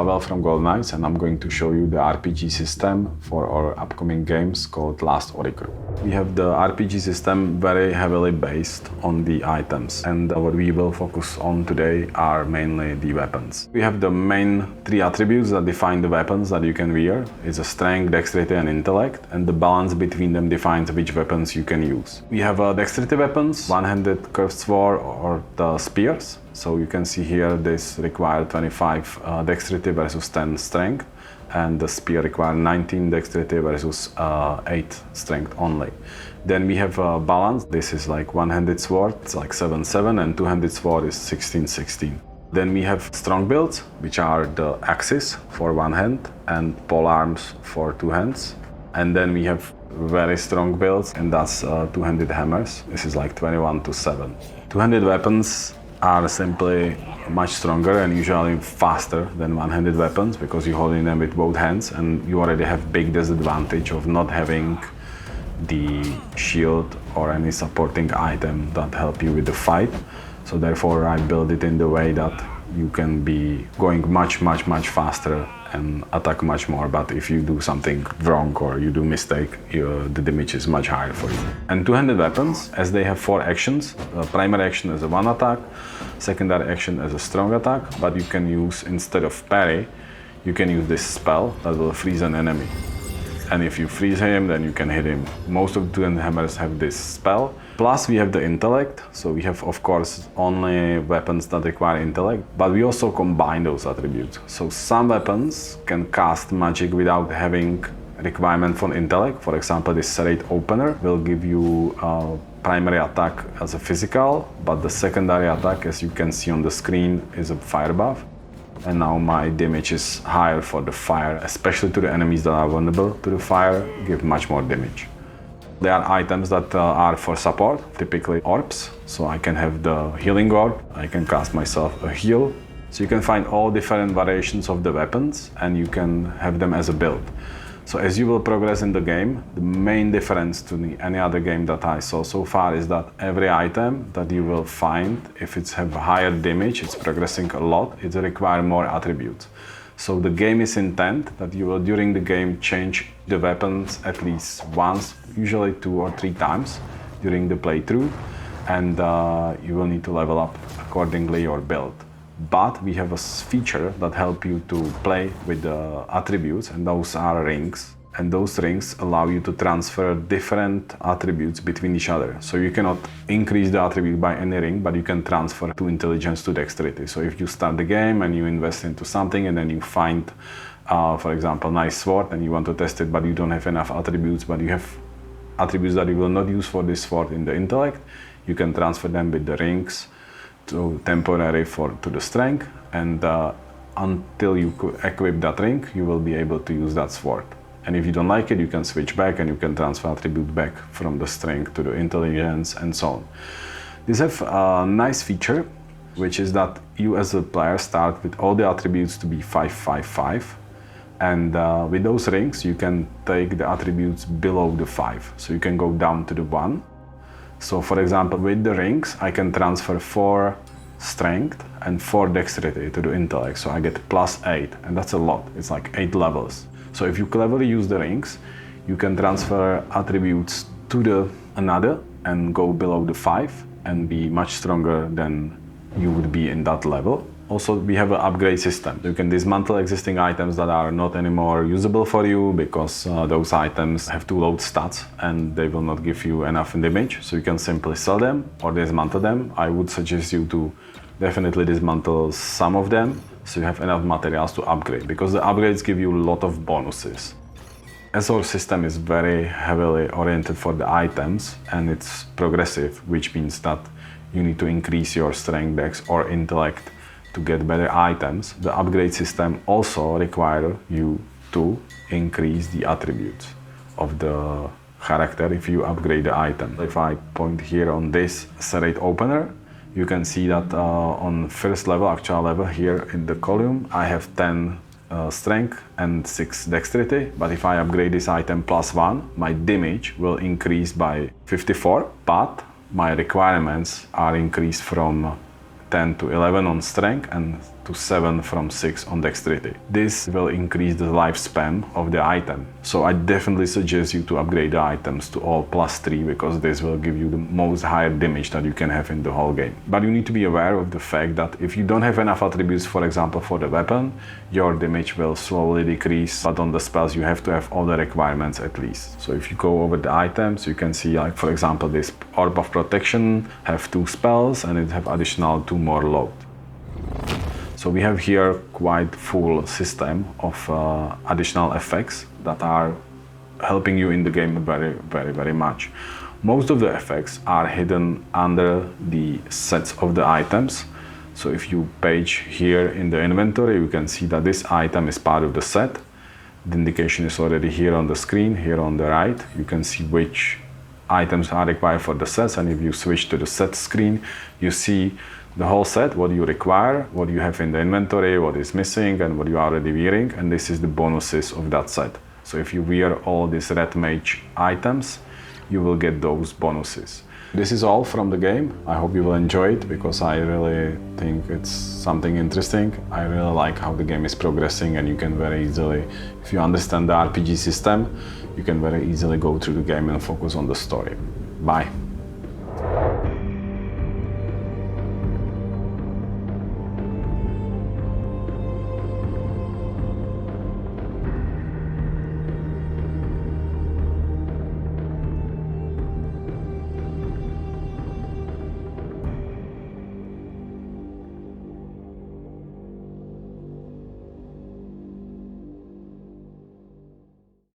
Pavel from Gold Knights, and I'm going to show you the RPG system for our upcoming games called Last Oricru. We have the RPG system very heavily based on the items, and what we will focus on today are mainly the weapons. We have the main three attributes that define the weapons that you can wear. It's a strength, dexterity and intellect, and the balance between them defines which weapons you can use. We have dexterity weapons, one-handed curved sword or the spears. So you can see here this requires 25 dexterity versus 10 strength, and the spear requires 19 dexterity versus 8 strength only. Then we have balance. This is like one-handed sword, it's like 7-7, and two-handed sword is 16-16. Then we have strong builds, which are the axes for one hand and pole arms for two hands. And then we have very strong builds, and that's two-handed hammers. This is like 21-7. Two-handed weapons are simply much stronger and usually faster than one-handed weapons because you're holding them with both hands, and you already have big disadvantage of not having the shield or any supporting item that help you with the fight. So therefore I build it in the way that you can be going much faster and attack much more, but if you do something wrong or you do mistake, the damage is much higher for you. And two-handed weapons, as they have 4 actions, primary action is a one attack, secondary action is a strong attack, but you can use, instead of parry, you can use this spell that will freeze an enemy. And if you freeze him, then you can hit him. Most of the two-handed hammers have this spell. Plus we have the intellect, so we have of course only weapons that require intellect, but we also combine those attributes. So some weapons can cast magic without having requirement for intellect. For example, this serrate opener will give you a primary attack as a physical, but the secondary attack, as you can see on the screen, is a fire buff. And now my damage is higher for the fire, especially to the enemies that are vulnerable to the fire, give much more damage. There are items that are for support, typically orbs. So I can have the healing orb, I can cast myself a heal. So you can find all different variations of the weapons and you can have them as a build. So as you will progress in the game, the main difference to any other game that I saw so far is that every item that you will find, if it's have higher damage, it's progressing a lot, it requires more attributes. So the game is intent that you will during the game change the weapons at least once, usually 2 or 3 times during the playthrough, and you will need to level up accordingly your build. But we have a feature that helps you to play with the attributes, and those are rings. And those rings allow you to transfer different attributes between each other. So you cannot increase the attribute by any ring, but you can transfer to intelligence to dexterity. So if you start the game and you invest into something and then you find, for example, nice sword and you want to test it, but you don't have enough attributes, but you have attributes that you will not use for this sword in the intellect, you can transfer them with the rings to temporary to the strength, and until you equip that ring, you will be able to use that sword. And if you don't like it, you can switch back and you can transfer attribute back from the strength to the intelligence and so on. These have a nice feature, which is that you as a player start with all the attributes to be 5-5-5. And with those rings, you can take the attributes below the 5. So you can go down to the 1. So for example, with the rings, I can transfer 4 strength and 4 dexterity to the intellect. So I get +8, and that's a lot. It's like 8 levels. So if you cleverly use the rings, you can transfer attributes to another and go below the 5 and be much stronger than you would be in that level. Also, we have an upgrade system. You can dismantle existing items that are not anymore usable for you because those items have too low stats and they will not give you enough damage. So you can simply sell them or dismantle them. I would suggest you to definitely dismantle some of them so you have enough materials to upgrade, because the upgrades give you a lot of bonuses. As our system is very heavily oriented for the items and it's progressive, which means that you need to increase your strength, dex or intellect to get better items, the upgrade system also requires you to increase the attributes of the character if you upgrade the item. If I point here on this serrate opener, you can see that on first level, actual level here in the column, I have 10 strength and 6 dexterity, but if I upgrade this item +1, my damage will increase by 54, but my requirements are increased from 10 to 11 on strength and to 7 from 6 on dexterity. This will increase the lifespan of the item. So I definitely suggest you to upgrade the items to all +3 because this will give you the most higher damage that you can have in the whole game. But you need to be aware of the fact that if you don't have enough attributes, for example, for the weapon, your damage will slowly decrease, but on the spells you have to have all the requirements at least. So if you go over the items, you can see, like, for example, this Orb of Protection have 2 spells and it have additional 2 more load. So we have here quite full system of additional effects that are helping you in the game very much. Most of the effects are hidden under the sets of the items. So if you page here in the inventory, you can see that this item is part of the set. The indication is already here on the screen, here on the right. You can see which items are required for the sets, and if you switch to the set screen, you see the whole set, what you require, what you have in the inventory, what is missing, and what you are already wearing, and this is the bonuses of that set. So if you wear all these red mage items, you will get those bonuses. This is all from the game. I hope you will enjoy it because I really think it's something interesting. I really like how the game is progressing, and you can very easily, if you understand the RPG system, you can very easily go through the game and focus on the story. Bye.